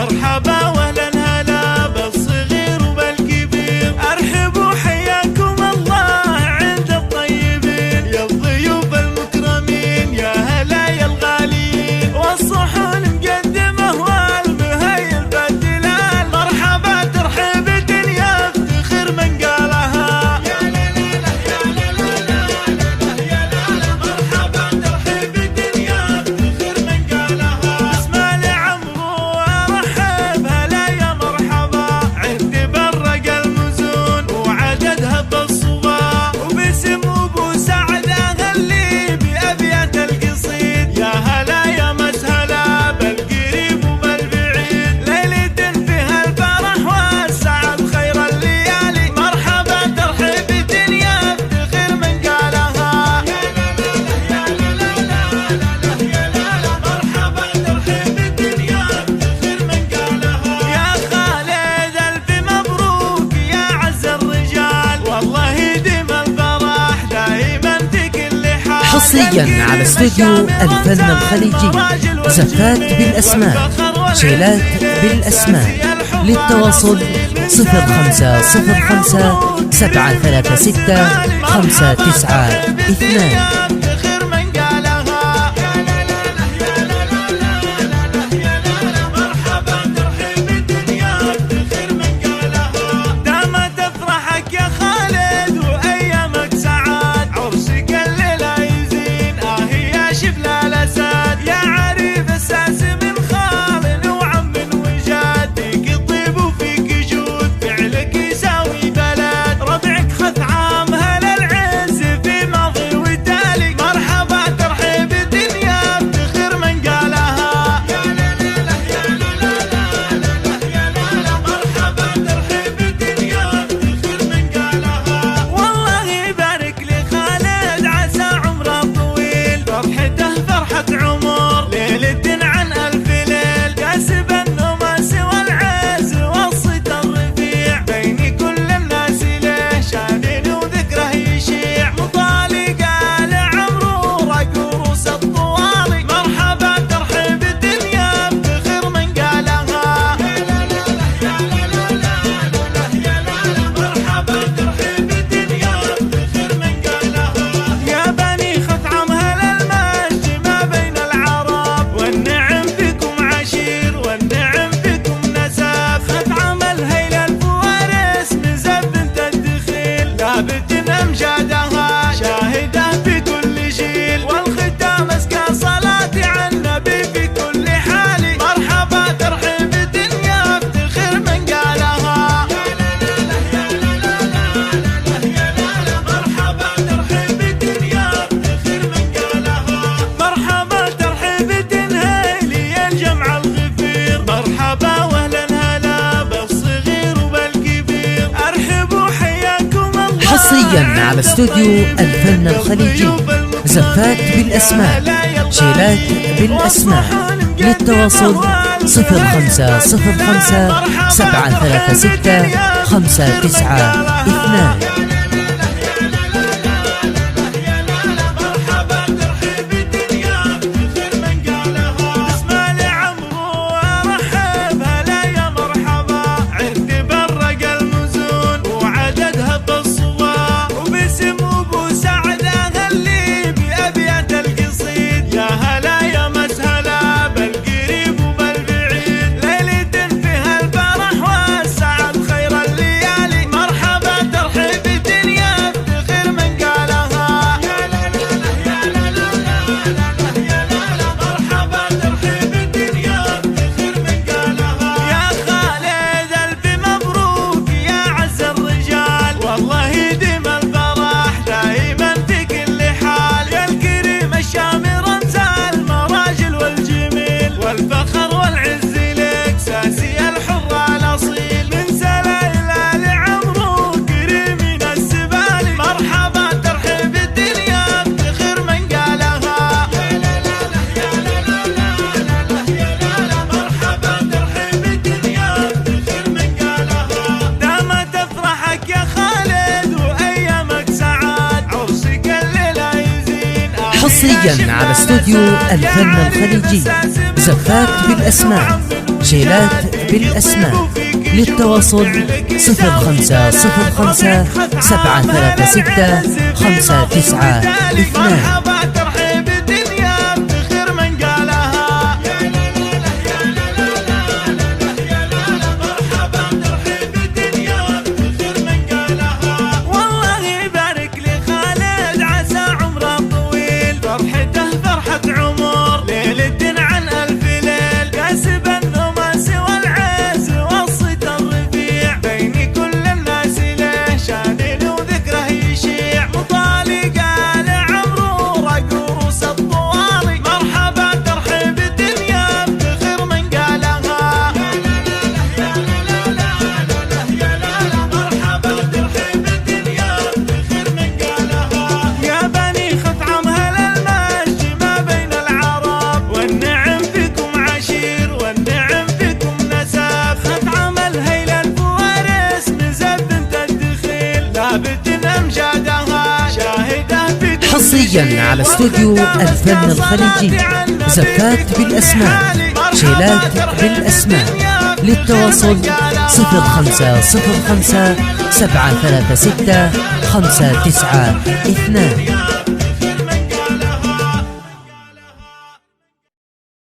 مرحبا واهلا هلا بالصغير وبالكبير، ارحبوا حياكم الله عند الطيبين، يا الضيوف المكرمين يا هلا يا الغاليين، والصحون مقدمه والمهيل بالدلال، مرحبا ترحيب الدنيا افتخر من قالها، يا لا لا لا يا لا لا لا لا يا لا لا، مرحبا ترحيب الدنيا افتخر من قالها، اسمع لعمرو ارحب هلا يا مرحبا، عندي برق المزون وعددها بالصغار، وباسم ابو سعد اغلي بابيات القصيد، يا هلا يا مسهلا بالقريب وبالبعيد، ليلة فيها الفرح والسعد خير الليالي، مرحبا ترحيب الدنيا افتخر من قالها، يا لا لا لا يا لا لا لا لا يا لا لا، مرحبا ترحيب الدنيا افتخر من قالها، يا خالد الف مبروك يا عز الرجال، والله يديم الفرح دائما في كل حال، حصريا على استوديو الفن الخليجي، زفات بالأسماء، شيلات بالأسماء. للتواصل 0505 736 592. افتخر من قالها، يا لا لا لا يا لا لا لا لا يا لا لا، مرحبا ترحيب الدنيا افتخر من قالها، دامت افرحك يا خالد وايامك سعاد، عرسك الليله يزين يا شبل الاسد، يا عريف الساس من خال وعم وجاد، فيك الطيب وفيك جود فعلك يساوي بلد، ربعك خذ عام هلا العز في ماضي وتالي، مرحبا ترحيب الدنيا افتخر من قالها، يا لا لا لا يا لا لا لا يا لا لا، مرحبا ترحيب الدنيا افتخر من قالها، والله يبارك لخالد عسى عمره طويل، فرحته فرحة عمر ليلة عن ألف ليل، كاسب النماس والعز والصيت الرفيع، بين كل الناس له شان وذكره يشيع، مطالق آل عمرو رقروس الطوالي، مرحبا ترحيب الدنيا افتخر من قالها، يا لا لا لا يا لا لا لا يا لا لا، مرحبا ترحيب الدنيا افتخر من قالها، يا بني خثعم هلا المجد ما بين العرب، والنعم فيكم عشير والنعم فيكم نسب، خثعم الهيل الفوارس مزب بنت الدخيل، ثابت امجادها شاهده في كل جيل، والختام اسكى صلاتي على النبي في كل حال، مرحبا ترحيب الدنيا افتخر من قالها، يا لا لا لا يا لا لا لا يا لا لا، مرحبا ترحيب الدنيا افتخر من قالها، مرحبا ترحيب الدنيا الجمع الغفير، مرحبا واهلا هلا بالصغير وبالكبير، ارحبوا حياكم الله حصريا على استوديو الفن الخليجي، زفات بالأسماء، شيلات بالأسماء. للتواصل 0505 736 592. حصريا على استوديو الفن الخليجي، زفات بالأسماء، شيلات بالأسماء. للتواصل 0505 736 592. مرحبا ترحيب الدنيا بخير من قالها. مرحبا ترحيب الدنيا بخير من قالها. والله يبارك لي خالد عسى عمره طويل، فرحته فرحة عمر ليل الدين عن ألف ليل، كاسب النماس والعز والصيت الرفيع، بين كل الناس له شان وذكره يشيع، مطالق آل عمرو رقوص الطواري. مرحبا ترحيب الدنيا بخير من قالها. مرحبا ترحيب الدنيا بخير من قالها. يا بني خثعم هل المجد ما بين العرب، والنعم فيكم عشير والنعم فيكم نسب، خثعم الهيل الفوارس مزب بنت الدخيل، لابد امجادها شاهده فيكم. حصريا على استوديو الفن الخليجي، زفات بالأسماء، شيلات بالأسماء. للتواصل 0505 736 592.